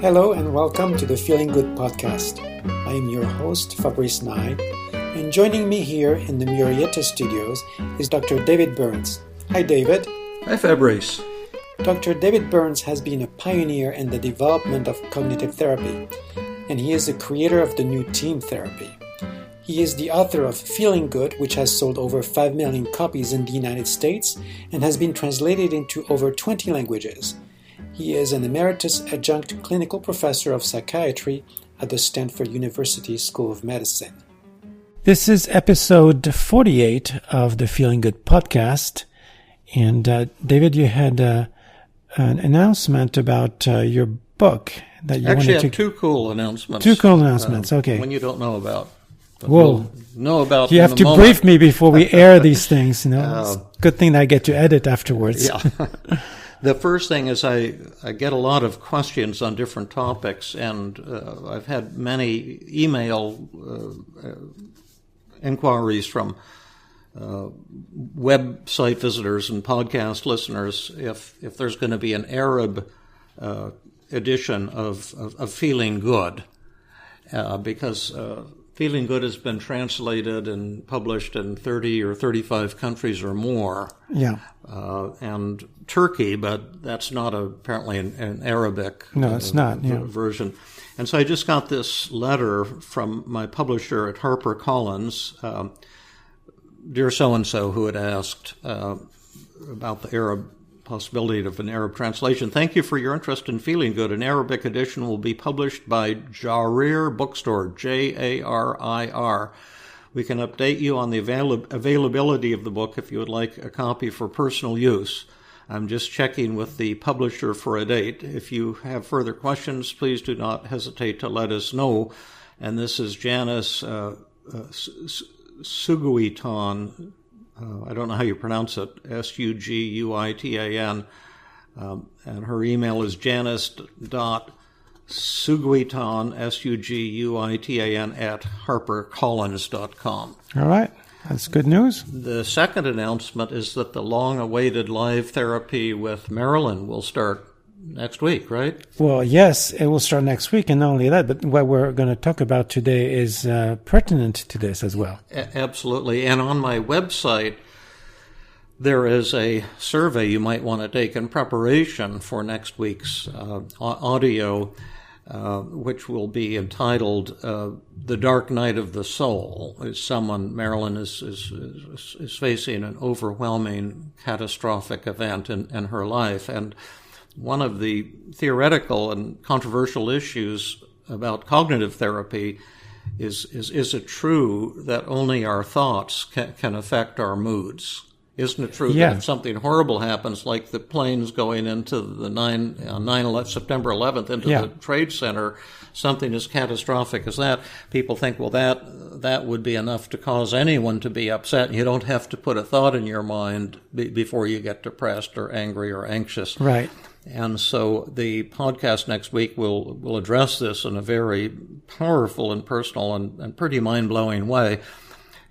Hello and welcome to the Feeling Good podcast. I am your host, Fabrice Nye, and joining me here in the Murrieta studios is Dr. David Burns. Hi, David. Hi, Fabrice. Dr. David Burns has been a pioneer in the development of cognitive therapy, and he is the creator of the new team therapy. He is the author of Feeling Good, which has sold over 5 million copies in the United States and has been translated into over 20 languages. He is an emeritus adjunct clinical professor of psychiatry at the Stanford University School of Medicine. This is episode 48 of the Feeling Good podcast. And David, you had an announcement about your book that you Actually, wanted to... I have two cool announcements. Two cool announcements, okay. One you don't know about. We'll know about. You have to brief me before we air these things. You know, it's a good thing that I get to edit afterwards. Yeah. The first thing is I get a lot of questions on different topics, and I've had many email inquiries from website visitors and podcast listeners if there's going to be an Arab edition of Feeling Good, because Feeling Good has been translated and published in 30 or 35 countries or more. Yeah. And Turkey, but that's not apparently an Arabic version. And so I just got this letter from my publisher at HarperCollins, dear so-and-so, who had asked about the Arab possibility of an Arab translation. Thank you for your interest in Feeling Good. An Arabic edition will be published by Jarir Bookstore, Jarir. We can update you on the availability of the book if you would like a copy for personal use. I'm just checking with the publisher for a date. If you have further questions, please do not hesitate to let us know. And this is Janice Suguitan. I don't know how you pronounce it, Suguitan. And her email is janice.suguitan, Suguitan, at harpercollins.com. All right. That's good news. The second announcement is that the long-awaited live therapy with Marilyn will start next week, right? Well, yes, it will start next week, and not only that, but what we're going to talk about today is pertinent to this as well. Absolutely. And on my website, there is a survey you might want to take in preparation for next week's audio, which will be entitled "The Dark Night of the Soul." Marilyn is facing an overwhelming, catastrophic event in her life, and one of the theoretical and controversial issues about cognitive therapy is it true that only our thoughts can affect our moods? Isn't it true that if something horrible happens, like the planes going into the September 11th into the Trade Center, something as catastrophic as that, people think, well, that would be enough to cause anyone to be upset. You don't have to put a thought in your mind before you get depressed or angry or anxious. Right. And so the podcast next week will address this in a very powerful and personal and pretty mind-blowing way.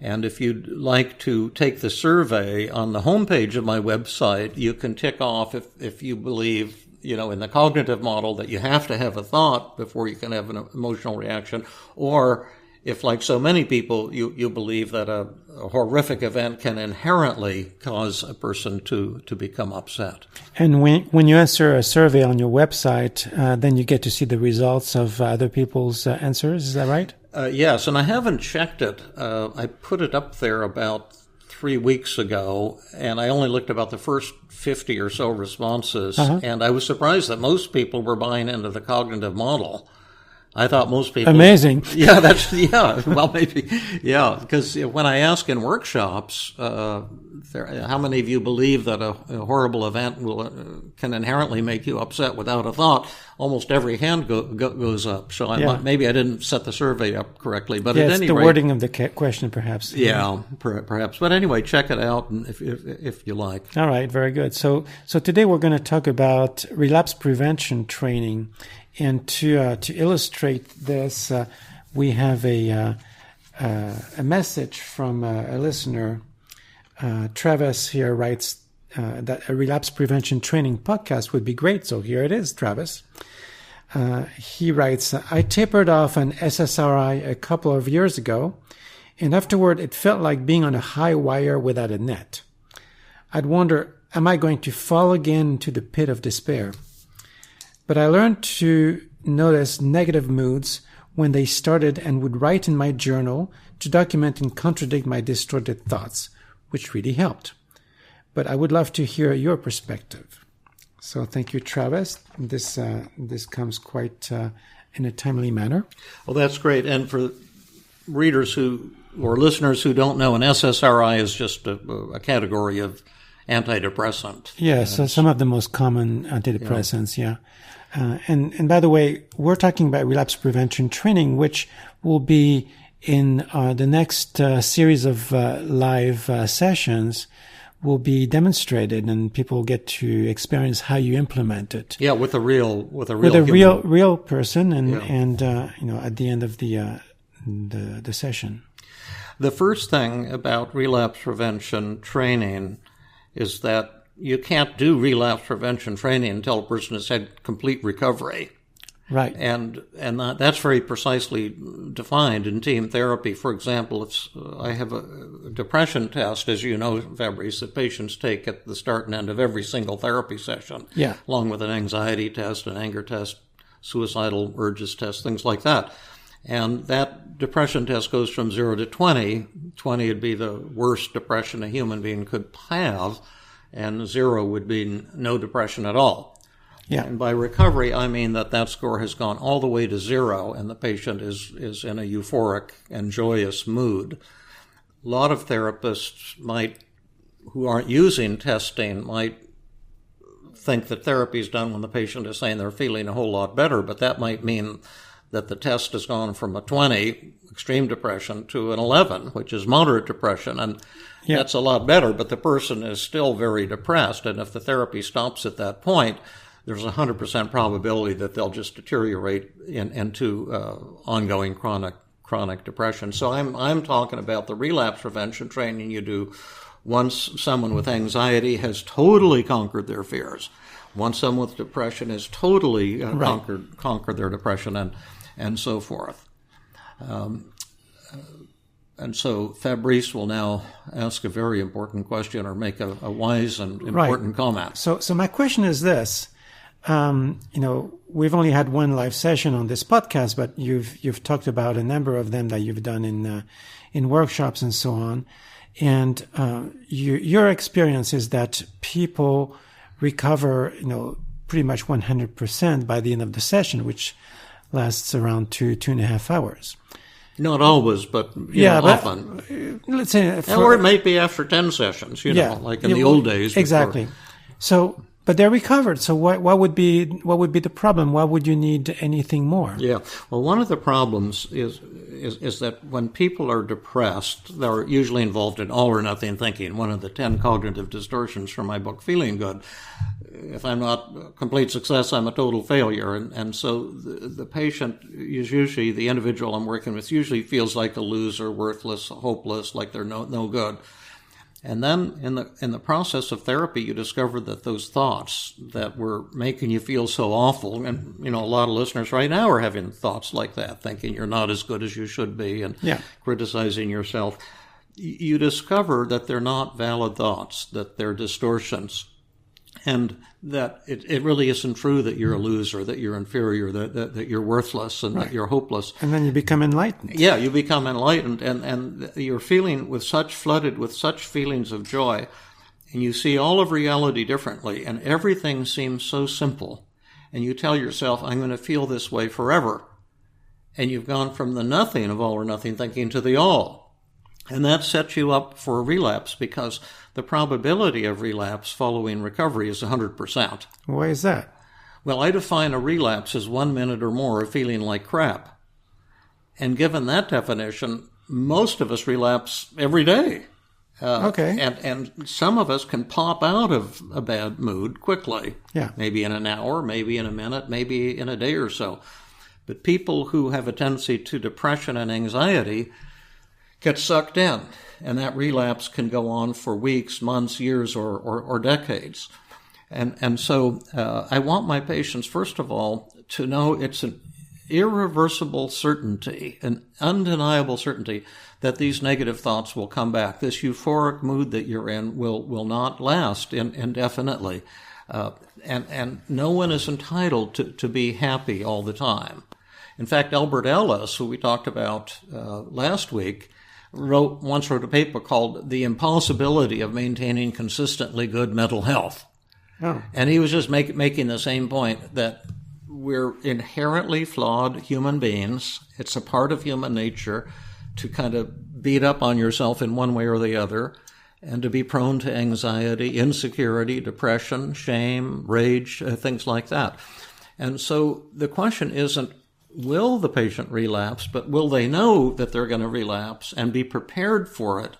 And if you'd like to take the survey on the homepage of my website, you can tick off if you believe, in the cognitive model that you have to have a thought before you can have an emotional reaction, or if, like so many people, you believe that a horrific event can inherently cause a person to become upset. And when you answer a survey on your website, then you get to see the results of other people's answers. Is that right? Yes, and I haven't checked it. I put it up there about 3 weeks ago, and I only looked about the first 50 or so responses, and I was surprised that most people were buying into the cognitive model. I thought most people... Amazing. Well, maybe, because when I ask in workshops, how many of you believe that a horrible event can inherently make you upset without a thought, almost every hand goes up. So maybe I didn't set the survey up correctly, but at any rate... the wording of the question, perhaps. Yeah, perhaps. But anyway, check it out if you like. All right, very good. So today we're going to talk about relapse prevention training. And to illustrate this, we have a message from a listener. Travis here writes that a relapse prevention training podcast would be great. So here it is, Travis. He writes, I tapered off an SSRI a couple of years ago, and afterward it felt like being on a high wire without a net. I'd wonder, am I going to fall again into the pit of despair? But I learned to notice negative moods when they started and would write in my journal to document and contradict my distorted thoughts, which really helped. But I would love to hear your perspective. So thank you, Travis. This comes quite in a timely manner. Well, that's great. And for readers or listeners who don't know, an SSRI is just a category of antidepressant. Yes, so some of the most common antidepressants, yeah. And by the way, we're talking about relapse prevention training, which will be in the next series of live sessions will be demonstrated, and people get to experience how you implement it. Yeah, with a real person, and at the end of the session. The first thing about relapse prevention training is that you can't do relapse prevention training until a person has had complete recovery. Right. And that's very precisely defined in team therapy. For example, I have a depression test, as you know, Fabrice, that patients take at the start and end of every single therapy session, along with an anxiety test, an anger test, suicidal urges test, things like that. And that depression test goes from 0 to 20. 20 would be the worst depression a human being could have, and 0 would be no depression at all. Yeah. And by recovery, I mean that score has gone all the way to 0, and the patient is in a euphoric and joyous mood. A lot of therapists who aren't using testing might think that therapy is done when the patient is saying they're feeling a whole lot better, but that might mean that the test has gone from a 20, extreme depression, to an 11, which is moderate depression. And that's a lot better, but the person is still very depressed. And if the therapy stops at that point, there's a 100% probability that they'll just deteriorate into ongoing chronic depression. So I'm talking about the relapse prevention training you do once someone with anxiety has totally conquered their fears, once someone with depression has totally conquered their depression, and so forth. And so Fabrice will now ask a very important question or make a wise and important comment. So my question is this. We've only had one live session on this podcast, but you've talked about a number of them that you've done in workshops and so on. And your experience is that people recover, pretty much 100% by the end of the session, which lasts around 2.5 hours. Not always, but often. Let's say, or it might be after 10 sessions, like in the old days. Exactly. So, but they're recovered. So what would be the problem? Why would you need anything more? Yeah. Well, one of the problems is that when people are depressed, they're usually involved in all or nothing thinking. One of the 10 cognitive distortions from my book, Feeling Good. If I'm not a complete success, I'm a total failure. And so the patient is usually, the individual I'm working with usually feels like a loser, worthless, hopeless, like they're no good. And then in the process of therapy, you discover that those thoughts that were making you feel so awful, and a lot of listeners right now are having thoughts like that, thinking you're not as good as you should be and criticizing yourself. You discover that they're not valid thoughts, that they're distortions, and that it really isn't true that you're a loser, that you're inferior, that you're worthless, and that you're hopeless. And then you become enlightened. Yeah, you become enlightened, and you're flooded with such feelings of joy, and you see all of reality differently, and everything seems so simple. And you tell yourself, I'm going to feel this way forever. And you've gone from the nothing of all or nothing thinking to the all. And that sets you up for a relapse, because the probability of relapse following recovery is 100%. Why is that? Well, I define a relapse as 1 minute or more of feeling like crap. And given that definition, most of us relapse every day. Okay. And some of us can pop out of a bad mood quickly. Yeah. Maybe in an hour, maybe in a minute, maybe in a day or so. But people who have a tendency to depression and anxiety get sucked in, and that relapse can go on for weeks, months, years, or decades. And so I want my patients, first of all, to know it's an irreversible certainty, an undeniable certainty that these negative thoughts will come back. This euphoric mood that you're in will not last indefinitely. And no one is entitled to be happy all the time. In fact, Albert Ellis, who we talked about last week, once wrote a paper called The Impossibility of Maintaining Consistently Good Mental Health. Oh. And he was just making the same point, that we're inherently flawed human beings. It's a part of human nature to kind of beat up on yourself in one way or the other, and to be prone to anxiety, insecurity, depression, shame, rage, things like that. And so the question isn't, will the patient relapse, but will they know that they're going to relapse and be prepared for it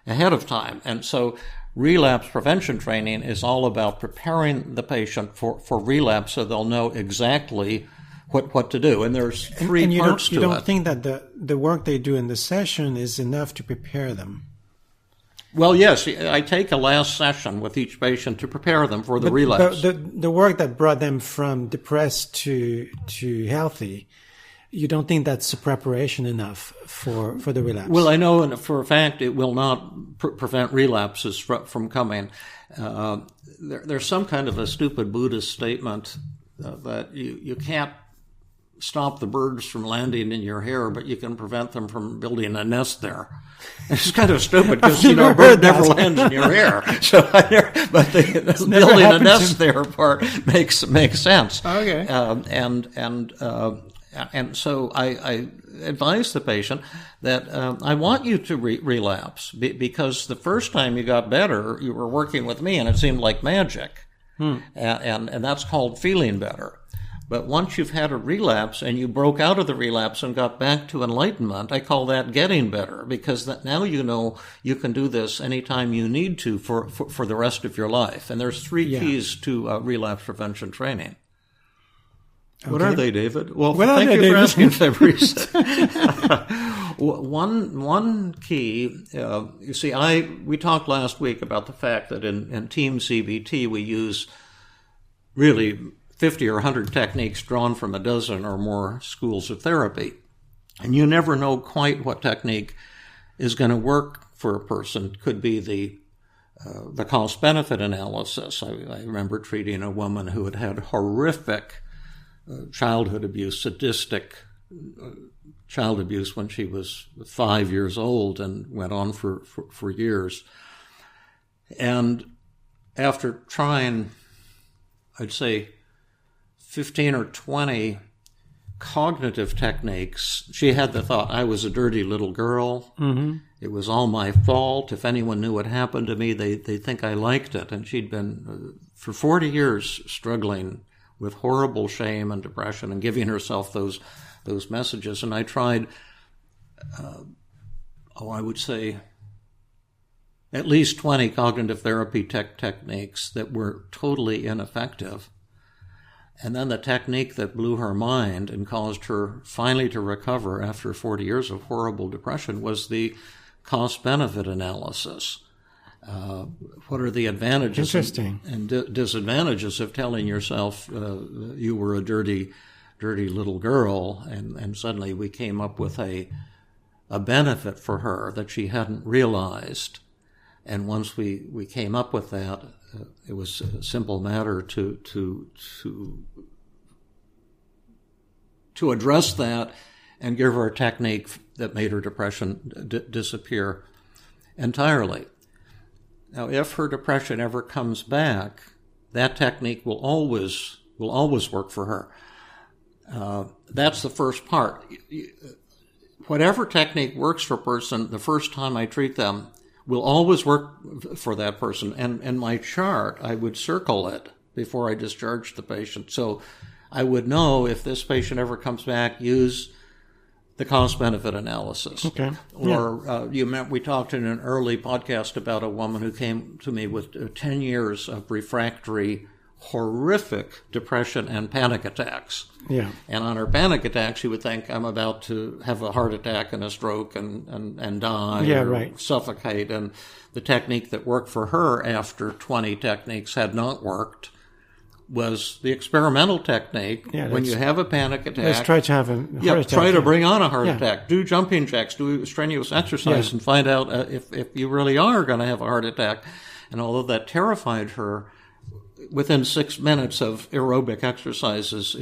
ahead of time? And so relapse prevention training is all about preparing the patient for relapse, so they'll know exactly what to do. And there's three parts to it. You don't think that the work they do in the session is enough to prepare them? Well, yes, I take a last session with each patient to prepare them for the relapse. The work that brought them from depressed to healthy, you don't think that's a preparation enough for the relapse? Well, I know for a fact it will not prevent relapses from coming. There's some kind of a stupid Buddhist statement that you can't stop the birds from landing in your hair, but you can prevent them from building a nest there. It's kind of stupid because, a bird never lands in your hair. So, but the building a nest there part makes sense. Okay. And so I advise the patient that I want you to relapse because the first time you got better, you were working with me and it seemed like magic. And that's called feeling better. But once you've had a relapse and you broke out of the relapse and got back to enlightenment, I call that getting better, because now you know you can do this anytime you need to for the rest of your life. And there's three keys to relapse prevention training. Okay. What are they, David? Well, thank you for asking, Fabrice. One key, you see, we talked last week about the fact that in Team CBT we use really 50 or 100 techniques drawn from a dozen or more schools of therapy. And you never know quite what technique is going to work for a person. It could be the cost-benefit analysis. I remember treating a woman who had had horrific childhood abuse, sadistic child abuse when she was 5 years old and went on for years. And after trying, I'd say, 15 or 20 cognitive techniques, she had the thought, I was a dirty little girl. Mm-hmm. It was all my fault. If anyone knew what happened to me, they'd think I liked it. And she'd been, for 40 years, struggling with horrible shame and depression and giving herself those messages. And I tried, I would say, at least 20 cognitive therapy techniques that were totally ineffective. And then the technique that blew her mind and caused her finally to recover after 40 years of horrible depression was the cost-benefit analysis. What are the advantages and disadvantages of telling yourself you were a dirty little girl, and suddenly we came up with a benefit for her that she hadn't realized. And once we came up with that, it was a simple matter to address that and give her a technique that made her depression disappear entirely. Now, if her depression ever comes back, that technique will always work for her. That's the first part. Whatever technique works for a person, the first time I treat them, will always work for that person. And in my chart, I would circle it before I discharge the patient. So I would know if this patient ever comes back, use the cost-benefit analysis. Okay. Or we talked in an early podcast about a woman who came to me with 10 years of refractory, horrific depression and panic attacks. Yeah. And on her panic attack, she would think, I'm about to have a heart attack and a stroke and die or suffocate. And the technique that worked for her after 20 techniques had not worked. was the experimental technique. Yeah, when you have a panic attack, let's try to have a heart attack. Try to bring on a heart attack. Do jumping jacks, do strenuous exercise, and find out if you really are going to have a heart attack. And although that terrified her, within 6 minutes of aerobic exercises,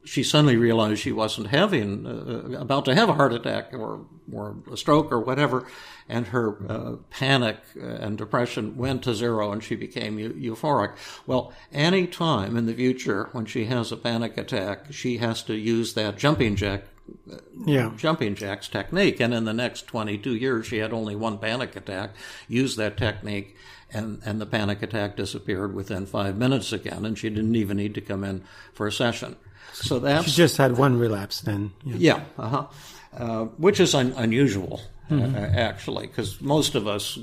she suddenly realized she wasn't about to have a heart attack or a stroke or whatever, and her panic and depression went to zero, and she became euphoric. Well, any time in the future when she has a panic attack, she has to use that jumping jacks technique. And in the next 22 years, she had only one panic attack, used that technique, and the panic attack disappeared within 5 minutes again, and she didn't even need to come in for a session. So she just had one relapse then. Which is unusual, actually, because most of us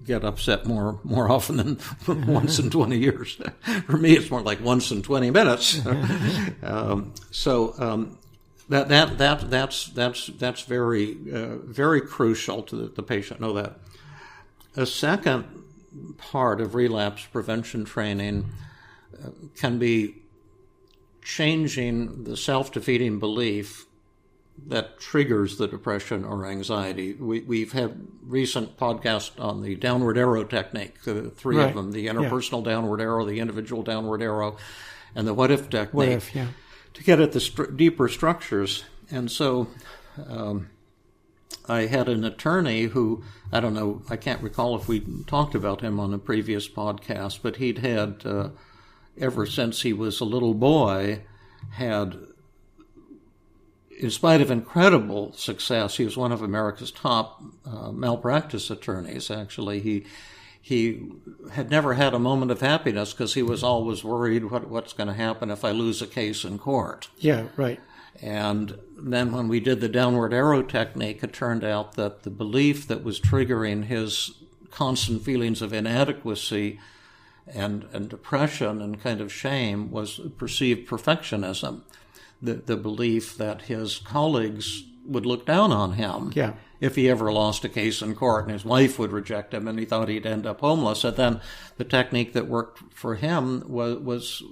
get upset more often than once in 20 years. For me, it's more like once in 20 minutes. That's very very crucial to the patient know that. A second part of relapse prevention training can be changing the self-defeating belief that triggers the depression or anxiety. We've had recent podcasts on the downward arrow technique, the three of them, the interpersonal downward arrow, the individual downward arrow, and the what-if technique, to get at the deeper structures. And so I had an attorney who, I don't know, I can't recall if we talked about him on a previous podcast, but he'd had, ever since he was a little boy, had, in spite of incredible success, he was one of America's top malpractice attorneys, actually. He had never had a moment of happiness because he was always worried what's going to happen if I lose a case in court. Yeah, right. And then when we did the downward arrow technique, it turned out that the belief that was triggering his constant feelings of inadequacy and depression and kind of shame was perceived perfectionism. The belief that his colleagues would look down on him if he ever lost a case in court, and his wife would reject him, and he thought he'd end up homeless. And then the technique that worked for him was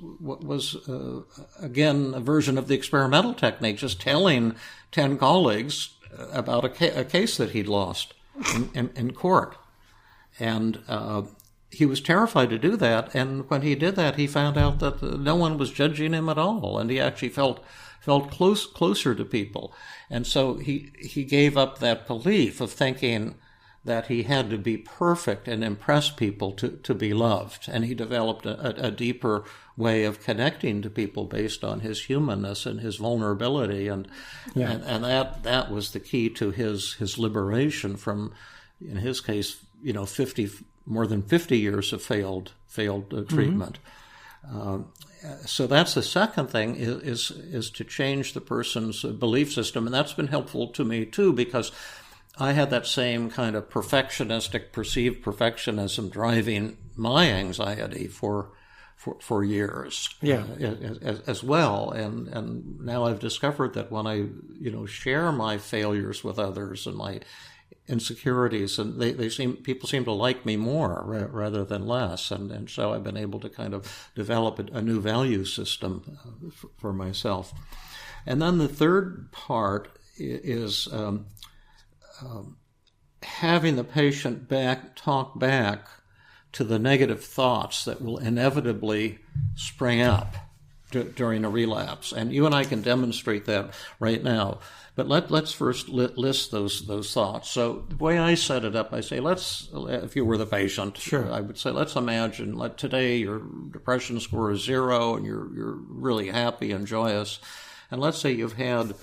again, a version of the experimental technique, just telling 10 colleagues about a case that he'd lost in court. And he was terrified to do that, and when he did that, he found out that no one was judging him at all, and he actually felt closer to people. And so he gave up that belief of thinking that he had to be perfect and impress people to be loved, and he developed a deeper way of connecting to people based on his humanness and his vulnerability, and that was the key to his liberation from, in his case, more than 50 years of failed treatment. So that's the second thing, is to change the person's belief system, and that's been helpful to me too, because I had that same kind of perceived perfectionism driving my anxiety for years, as well. And now I've discovered that when I share my failures with others and my insecurities, and people seem to like me more rather than less, and so I've been able to kind of develop a new value system for myself. And then the third part is having the patient talk back to the negative thoughts that will inevitably spring up during a relapse. And you and I can demonstrate that right now. But let's first list those thoughts. So the way I set it up, I say, if you were the patient, I would say, let's imagine today your depression score is 0 and you're really happy and joyous. And let's say you've had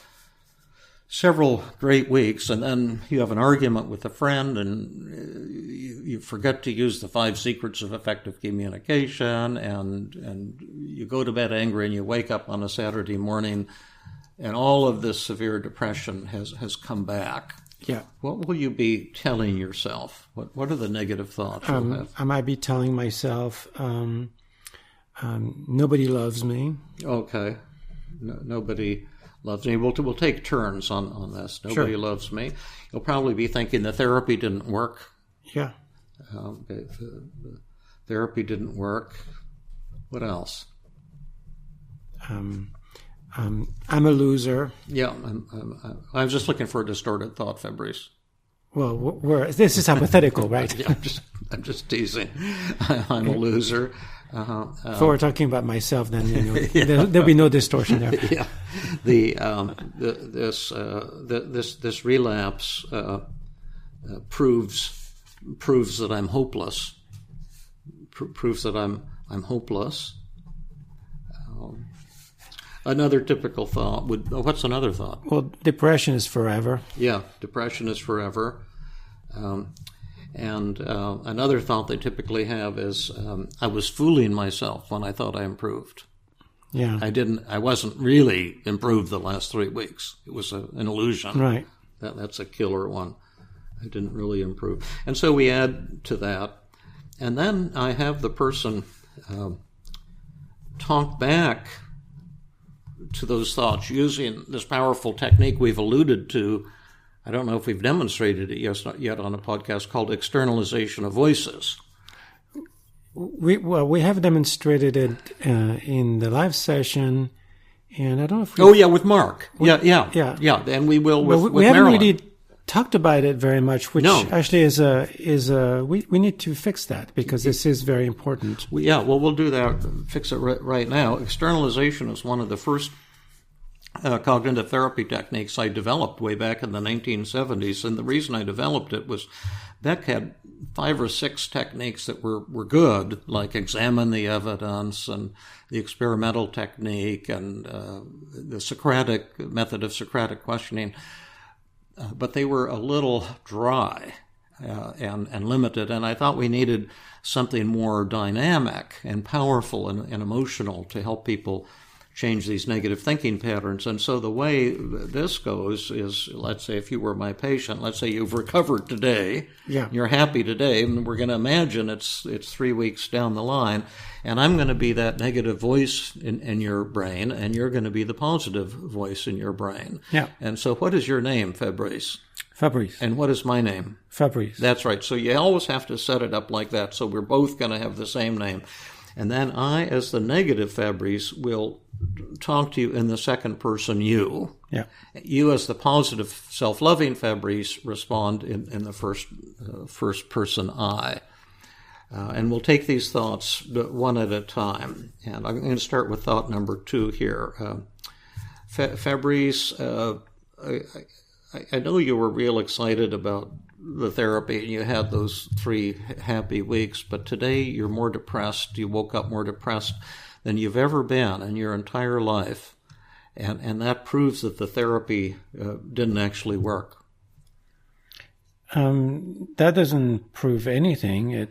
several great weeks, and then you have an argument with a friend, and you forget to use the 5 secrets of effective communication, and you go to bed angry, and you wake up on a Saturday morning, and all of this severe depression has come back. Yeah. What will you be telling yourself? What are the negative thoughts you'll have? I might be telling myself, nobody loves me. Okay. Nobody loves me. We'll take turns on this. Nobody loves me. You'll probably be thinking the therapy didn't work. Yeah. The therapy didn't work. What else? I'm a loser. Yeah, I'm just looking for a distorted thought, Fabrice. Well, this is hypothetical, right? Yeah, I'm just teasing. I'm a loser. If we're talking about myself, then there'll be no distortion there. Yeah, this relapse proves that I'm hopeless. Proves that I'm hopeless. Another typical thought would. What's another thought? Well, depression is forever. Yeah, depression is forever. And another thought they typically have is, I was fooling myself when I thought I improved. Yeah. I wasn't really improved the last 3 weeks. It was an illusion. Right. That's a killer one. I didn't really improve. And so we add to that. And then I have the person talk back to those thoughts using this powerful technique we've alluded to. I don't know if we've demonstrated it yet on a podcast called externalization of voices. We have demonstrated it in the live session, and I don't know if with Mark. Yeah. And we will with we haven't Marilyn. really talked about it very much, which actually is we need to fix that because this is very important. We'll do that. Fix it right now. Externalization is one of the first cognitive therapy techniques I developed way back in the 1970s, and the reason I developed it was Beck had 5 or 6 techniques that were good, like examine the evidence and the experimental technique and the Socratic method of Socratic questioning, but they were a little dry and limited, and I thought we needed something more dynamic and powerful and emotional to help people change these negative thinking patterns. And so the way this goes is, let's say if you were my patient, let's say you've recovered today, you're happy today, and we're going to imagine it's 3 weeks down the line, and I'm going to be that negative voice in your brain, and you're going to be the positive voice in your brain. Yeah. And so what is your name, Fabrice? Fabrice. And what is my name? Fabrice. That's right. So you always have to set it up like that, so we're both going to have the same name. And then I, as the negative Fabrice, will talk to you in the second person you. Yeah. You, as the positive, self-loving Fabrice, respond in the first person I. And we'll take these thoughts one at a time. And I'm going to start with thought number 2 here. Fabrice, I know you were real excited about the therapy, and you had those 3 happy weeks, but today you're more depressed. You woke up more depressed than you've ever been in your entire life, and that proves that the therapy didn't actually work. That doesn't prove anything.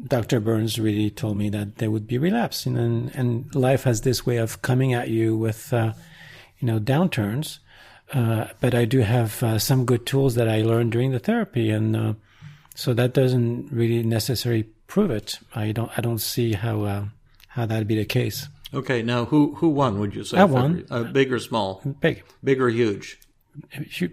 Dr. Burns really told me that there would be relapse, and life has this way of coming at you with downturns. But I do have some good tools that I learned during the therapy, and so that doesn't really necessarily prove it. I don't see how that'd be the case. Okay, now who won? Would you say? I won. Big or small? Big or huge?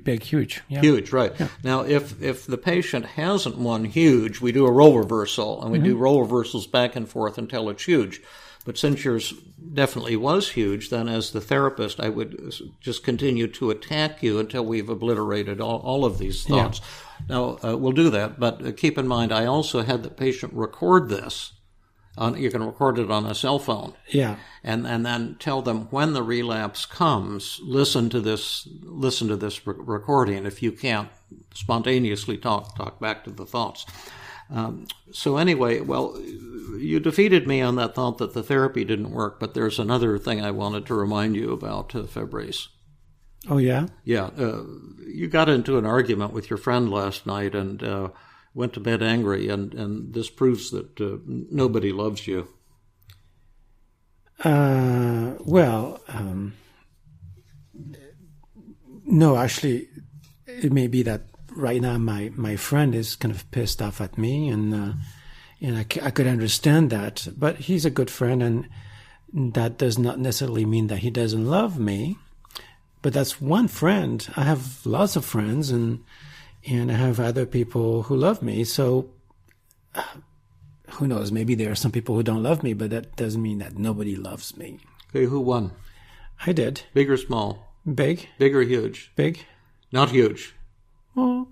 Big, huge. Yeah. Huge, right? Yeah. Now, if the patient hasn't won huge, we do a role reversal, and we do role reversals back and forth until it's huge. But since yours definitely was huge, then as the therapist, I would just continue to attack you until we've obliterated all of these thoughts. Yeah. Now, we'll do that, but keep in mind, I also had the patient record this. You can record it on a cell phone. Yeah. And then tell them when the relapse comes, listen to this recording. If you can't spontaneously talk back to the thoughts. So anyway, well, you defeated me on that thought that the therapy didn't work, but there's another thing I wanted to remind you about, Fabrice. Oh, yeah? Yeah. You got into an argument with your friend last night and went to bed angry, and this proves that nobody loves you. No, actually, it may be that right now my friend is kind of pissed off at me, and I could understand that. But he's a good friend, and that does not necessarily mean that he doesn't love me. But that's one friend. I have lots of friends, and I have other people who love me. So who knows? Maybe there are some people who don't love me, but that doesn't mean that nobody loves me. Okay, who won? I did. Big or small? Big. Big or huge? Big. Not huge. Well,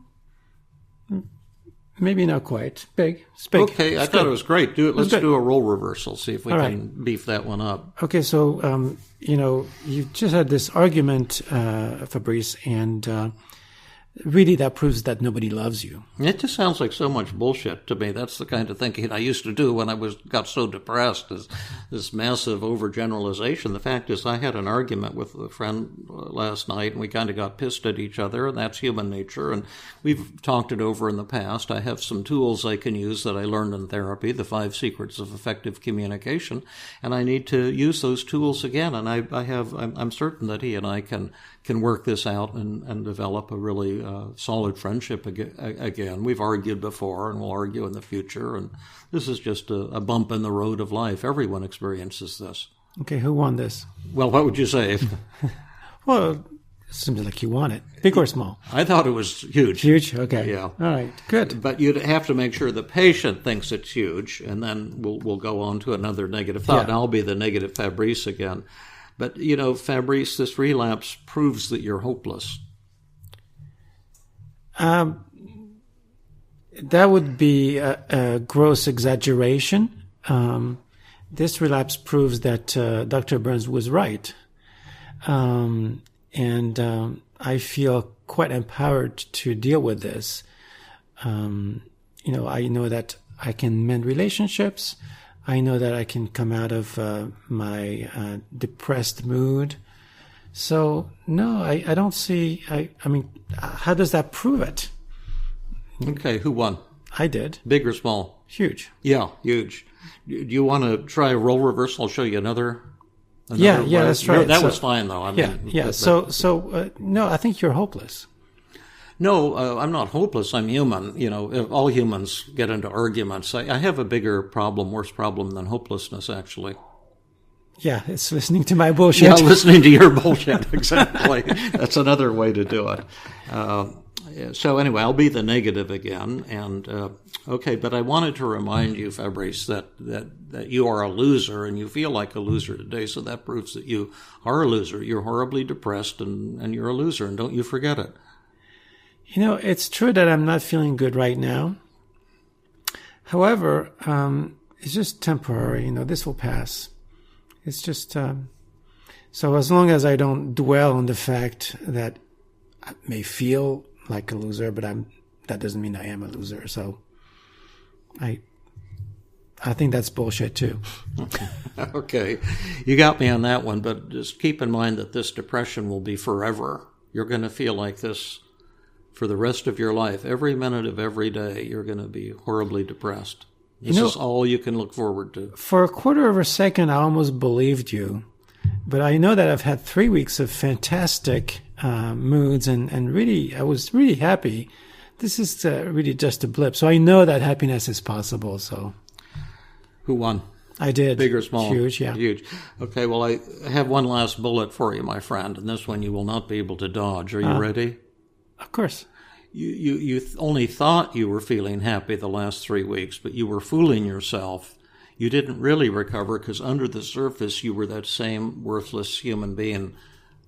maybe not quite. Big. It's big. Okay, I thought it was great. Let's do a role reversal, see if we can beef that one up. Okay, so, you just had this argument, Fabrice, and really that proves that nobody loves you. It just sounds like so much bullshit to me. That's the kind of thinking I used to do when I got so depressed, this massive overgeneralization. The fact is, I had an argument with a friend last night, and we kind of got pissed at each other, and that's human nature, and we've talked it over in the past. I have some tools I can use that I learned in therapy, the 5 secrets of effective communication, and I need to use those tools again, and I'm certain that he and I can work this out and develop a really solid friendship again. We've argued before and we'll argue in the future, and this is just a bump in the road of life. Everyone experiences this. Okay, who won this? Well, what would you say? Well, it seems like you won it. Big or small? I thought it was huge. Huge? Okay. Yeah. All right, good. But you'd have to make sure the patient thinks it's huge, and then we'll go on to another negative thought, and I'll be the negative Fabrice again. But, Fabrice, this relapse proves that you're hopeless. That would be a gross exaggeration. This relapse proves that Dr. Burns was right. And I feel quite empowered to deal with this. I know that I can mend relationships. I know that I can come out of my depressed mood. So, no, I don't see... I mean, how does that prove it? Okay, who won? I did. Big or small? Huge. Yeah, huge. Do you want to try a role reversal? I'll show you another yeah, let's try it. That was fine, though. No, I think you're hopeless. No, I'm not hopeless. I'm human. All humans get into arguments. I have a bigger problem, worse problem than hopelessness, actually. Yeah, it's listening to my bullshit. Yeah, listening to your bullshit, exactly. That's another way to do it. So anyway, I'll be the negative again. And okay, but I wanted to remind you, Fabrice, that you are a loser, and you feel like a loser today. So that proves that you are a loser. You're horribly depressed, and you're a loser, and don't you forget it. It's true that I'm not feeling good right now. However, it's just temporary. This will pass. It's just, so as long as I don't dwell on the fact that I may feel like a loser, but that doesn't mean I am a loser. So I think that's bullshit too. Okay. You got me on that one, but just keep in mind that this depression will be forever. You're going to feel like this for the rest of your life. Every minute of every day, you're going to be horribly depressed. This is all you can look forward to. For a quarter of a second, I almost believed you. But I know that I've had 3 weeks of fantastic moods, and really, I was really happy. This is really just a blip. So I know that happiness is possible. So, who won? I did. Big or small? Huge, yeah. Huge. Okay, well, I have one last bullet for you, my friend, and this one you will not be able to dodge. Are you ready? Of course. You only thought you were feeling happy the last 3 weeks, but you were fooling yourself. You didn't really recover because under the surface you were that same worthless human being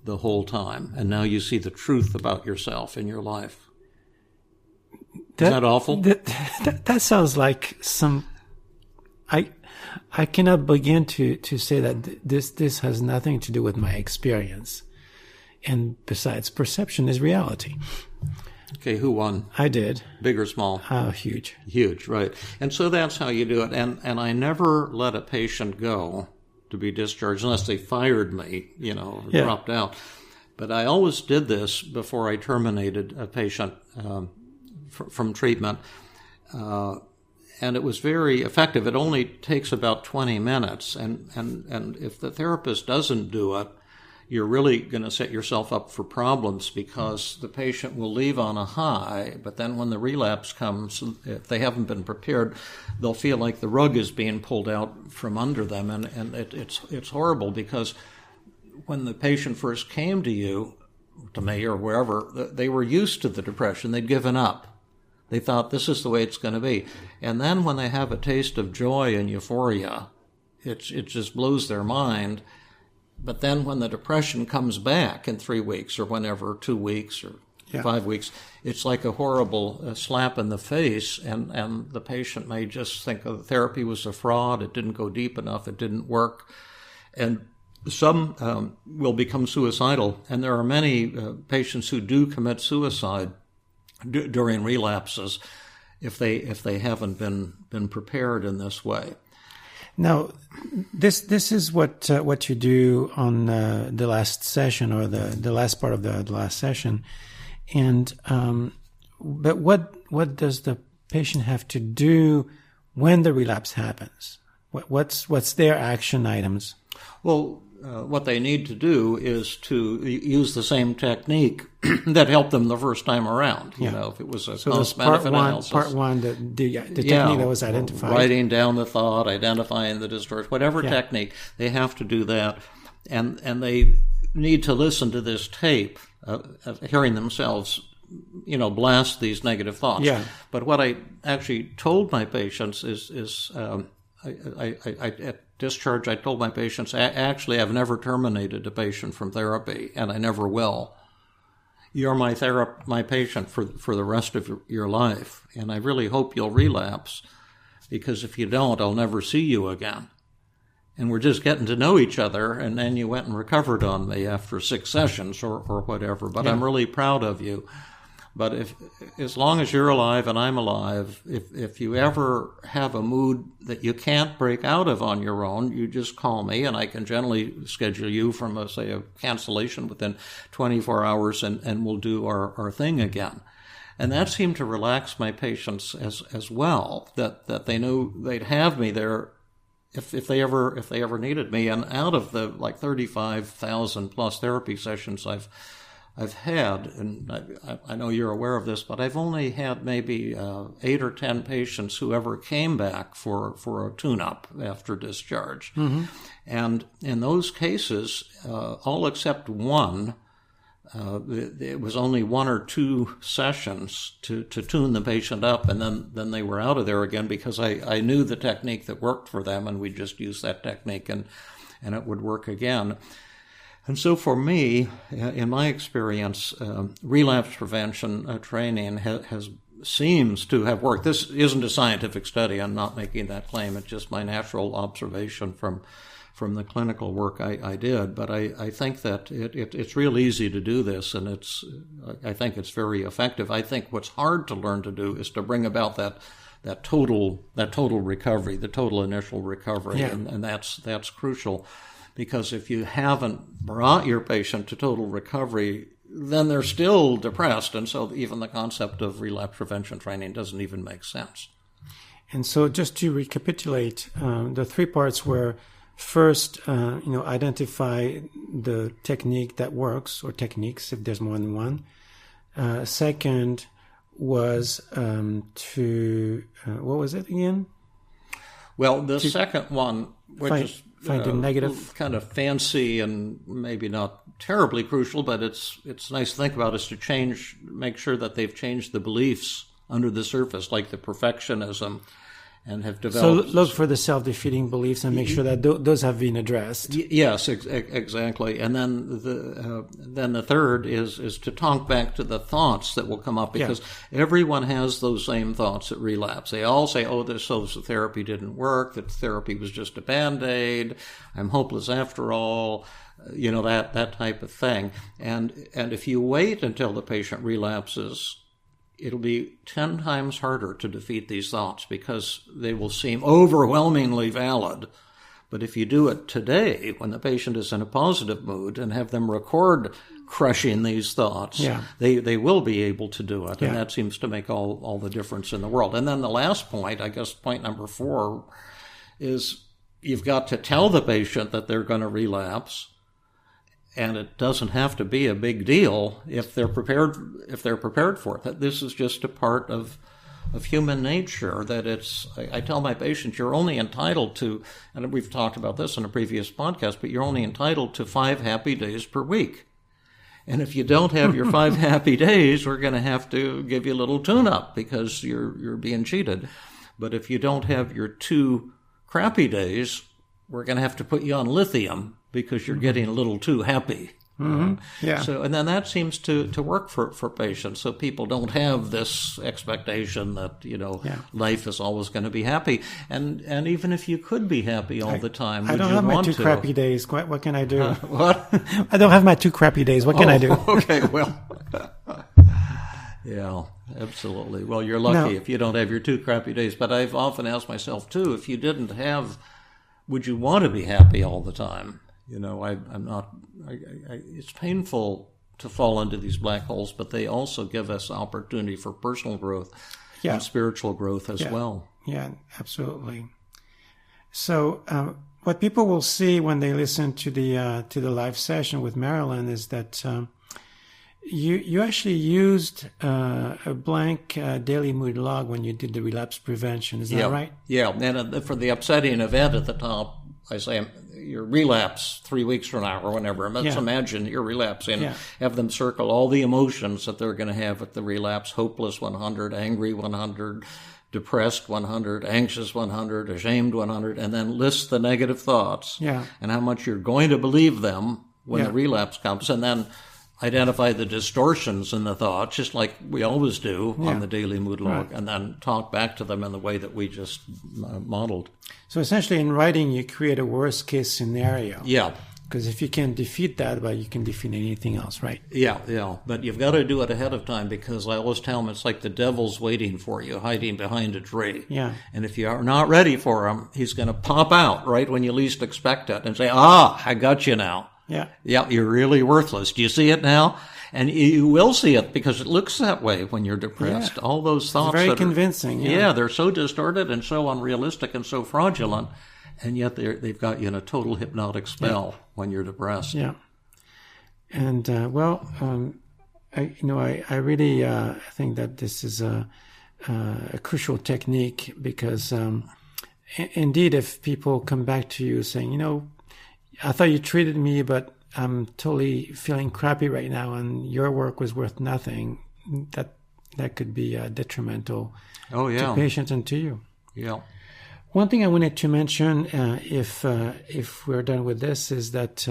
the whole time. And now you see the truth about yourself in your life. Is that awful? That sounds like some... I cannot begin to say that this has nothing to do with my experience. And besides, perception is reality. Okay, who won? I did. Big or small? Huge. Huge, right. And so that's how you do it. And I never let a patient go to be discharged unless they fired me, dropped out. But I always did this before I terminated a patient from treatment. And it was very effective. It only takes about 20 minutes. And if the therapist doesn't do it, you're really going to set yourself up for problems because the patient will leave on a high, but then when the relapse comes, if they haven't been prepared, they'll feel like the rug is being pulled out from under them, and it's horrible because when the patient first came to you, to me or wherever, they were used to the depression. They'd given up. They thought this is the way it's going to be. And then when they have a taste of joy and euphoria, it just blows their mind. But then when the depression comes back in 3 weeks or whenever, 2 weeks or 5 weeks, it's like a horrible slap in the face, and the patient may just think the therapy was a fraud, it didn't go deep enough, it didn't work. And some will become suicidal, and there are many patients who do commit suicide during relapses if they haven't been prepared in this way. Now, this is what you do on the last session, or the last part of the last session, and but what does the patient have to do when the relapse happens? What's their action items? Well, what they need to do is to use the same technique that helped them the first time around. You know, if it was a cost-benefit analysis. Part one, the technique that was identified. Writing down the thought, identifying the distortion, whatever technique, they have to do that. And they need to listen to this tape of hearing themselves, blast these negative thoughts. Yeah. But what I actually told my patients is at discharge, I told my patients, actually, I've never terminated a patient from therapy, and I never will. You're my patient for the rest of your life, and I really hope you'll relapse, because if you don't, I'll never see you again. And we're just getting to know each other, and then you went and recovered on me after 6 sessions or whatever, but I'm really proud of you. But as long as you're alive and I'm alive, if you ever have a mood that you can't break out of on your own, you just call me, and I can generally schedule you from, a cancellation within 24 hours, and we'll do our thing again. And that seemed to relax my patients as well, that they knew they'd have me there if they ever needed me. And out of the 35,000 plus therapy sessions I've had, and I know you're aware of this, but I've only had maybe 8 or 10 patients who ever came back for a tune-up after discharge. Mm-hmm. And in those cases, all except one, it was only 1 or 2 sessions to tune the patient up, and then they were out of there again, because I knew the technique that worked for them, and we just used that technique, and it would work again. And so for me, in my experience, relapse prevention training seems to have worked. This isn't a scientific study. I'm not making that claim. It's just my natural observation from the clinical work I did. But I think that it's real easy to do this, and I think it's very effective. I think what's hard to learn to do is to bring about that total recovery, the total initial recovery, and that's crucial. Because if you haven't brought your patient to total recovery, then they're still depressed. And so even the concept of relapse prevention training doesn't even make sense. And so just to recapitulate, the 3 parts were, first, identify the technique that works, or techniques if there's more than one. Second was what was it again? Well, the second one, which is find a negative, kind of fancy and maybe not terribly crucial, but it's nice to think about, is to make sure that they've changed the beliefs under the surface, like the perfectionism, and have developed. So look for the self-defeating beliefs and make sure that those have been addressed. Yes, exactly. And then the third is to talk back to the thoughts that will come up, because everyone has those same thoughts at relapse. They all say, "Oh, this therapy didn't work. That therapy was just a Band-Aid. I'm hopeless after all." That type of thing. And if you wait until the patient relapses, it'll be 10 times harder to defeat these thoughts, because they will seem overwhelmingly valid. But if you do it today, when the patient is in a positive mood, and have them record crushing these thoughts, they will be able to do it. And that seems to make all the difference in the world. And then the last point, I guess point number 4, is you've got to tell the patient that they're going to relapse. And it doesn't have to be a big deal if they're prepared for it. That this is just a part of human nature. That I tell my patients, you're only entitled to, and we've talked about this in a previous podcast, but you're only entitled to 5 happy days per week. And if you don't have your 5 happy days, we're going to have to give you a little tune-up because you're being cheated. But if you don't have your 2 crappy days, we're going to have to put you on lithium because you're getting a little too happy. Yeah. So, and then that seems to work for patients. So people don't have this expectation that, life is always going to be happy. And even if you could be happy all the time, would you want to? I don't have my 2 crappy days. What can I do? What? I don't have my 2 crappy days. What can I do? Okay, well. Yeah, absolutely. Well, you're lucky if you don't have your 2 crappy days. But I've often asked myself, too, if you didn't have, would you want to be happy all the time? I'm not. It's painful to fall into these black holes, but they also give us opportunity for personal growth and spiritual growth as well. Yeah, absolutely. So, what people will see when they listen to the live session with Marilyn is that you actually used a blank daily mood log when you did the relapse prevention. Is that right? Yeah, and for the upsetting event at the top, I say your relapse 3 weeks from now or whenever. Let's imagine you're relapsing. Have them circle all the emotions that they're going to have at the relapse: hopeless 100, angry 100, depressed 100, anxious 100, ashamed 100, and then list the negative thoughts and how much you're going to believe them when the relapse comes, and then identify the distortions in the thoughts, just like we always do on the daily mood log, and then talk back to them in the way that we just modeled. So essentially in writing, you create a worst-case scenario. Yeah. Because if you can defeat that, well, you can defeat anything else, right? Yeah. But you've got to do it ahead of time, because I always tell them it's like the devil's waiting for you, hiding behind a tree. Yeah. And if you are not ready for him, he's going to pop out right when you least expect it and say, I got you now. Yeah, you're really worthless. Do you see it now? And you will see it because it looks that way when you're depressed. Yeah. All those thoughts. It's very convincing. Yeah, they're so distorted and so unrealistic and so fraudulent, and yet they've got you in a total hypnotic spell when you're depressed. Yeah. And I really think that this is a crucial technique because, indeed, if people come back to you saying, I thought you treated me, but I'm totally feeling crappy right now, and your work was worth nothing. That could be detrimental to patients and to you. Yeah. One thing I wanted to mention, if we're done with this, is that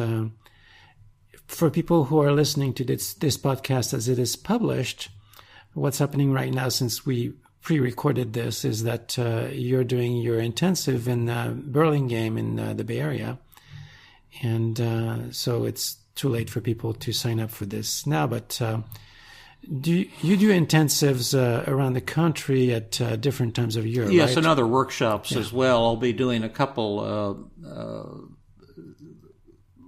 for people who are listening to this podcast as it is published, what's happening right now, since we pre-recorded this, is that you're doing your intensive in Burlingame in the Bay Area. And so it's too late for people to sign up for this now. But do you do intensives around the country at different times of year? Yes, right? And other workshops as well. I'll be doing a couple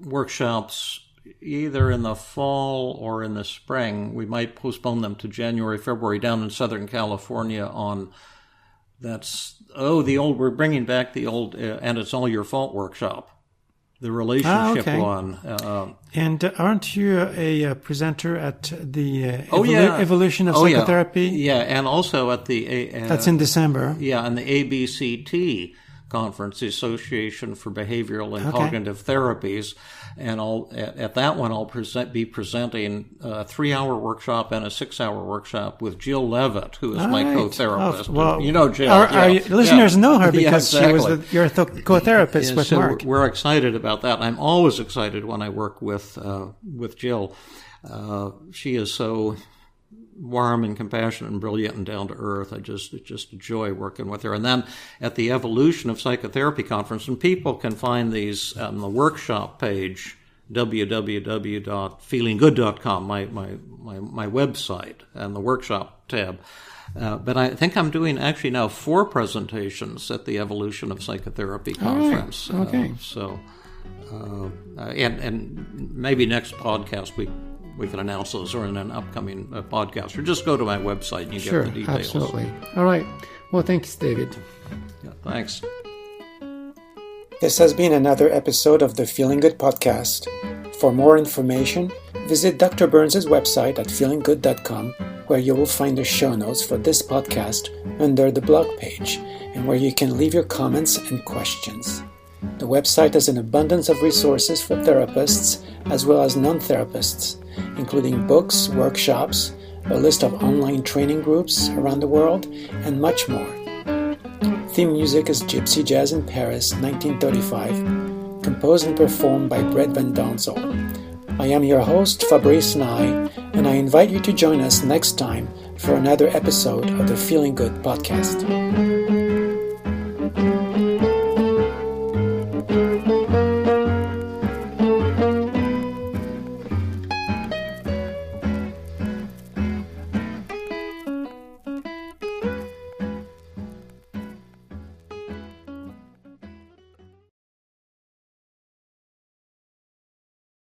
workshops either in the fall or in the spring. We might postpone them to January, February down in Southern California on we're bringing back the old And It's All Your Fault workshop. The relationship one. And aren't you a presenter at the Evolution of Psychotherapy? Yeah, and also at the... That's in December. Yeah, and the ABCT conference, the Association for Behavioral and Cognitive Therapies. And at that one, I'll be presenting a 3-hour workshop and a 6-hour workshop with Jill Levitt, who is my co-therapist. Well, you know Jill. Our listeners know her because she was your co-therapist with Mark. We're excited about that. I'm always excited when I work with Jill. She is so warm and compassionate and brilliant and down to earth. It's just a joy working with her. And then at the Evolution of Psychotherapy conference, and people can find these on the workshop page, www.feelinggood.com, my website, and the workshop tab. But I think I'm doing actually now 4 presentations at the Evolution of Psychotherapy conference. Right. Okay. And maybe next podcast we can announce those or in an upcoming podcast, or just go to my website and you get the details. Absolutely. All right. Well, thanks, David. Yeah, thanks. This has been another episode of the Feeling Good podcast. For more information, visit Dr. Burns' website at feelinggood.com, where you will find the show notes for this podcast under the blog page, and where you can leave your comments and questions. The website has an abundance of resources for therapists as well as non-therapists, including books, workshops, a list of online training groups around the world, and much more. Theme music is Gypsy Jazz in Paris, 1935, composed and performed by Brett Van Donsel. I am your host, Fabrice Nye, and I invite you to join us next time for another episode of the Feeling Good podcast.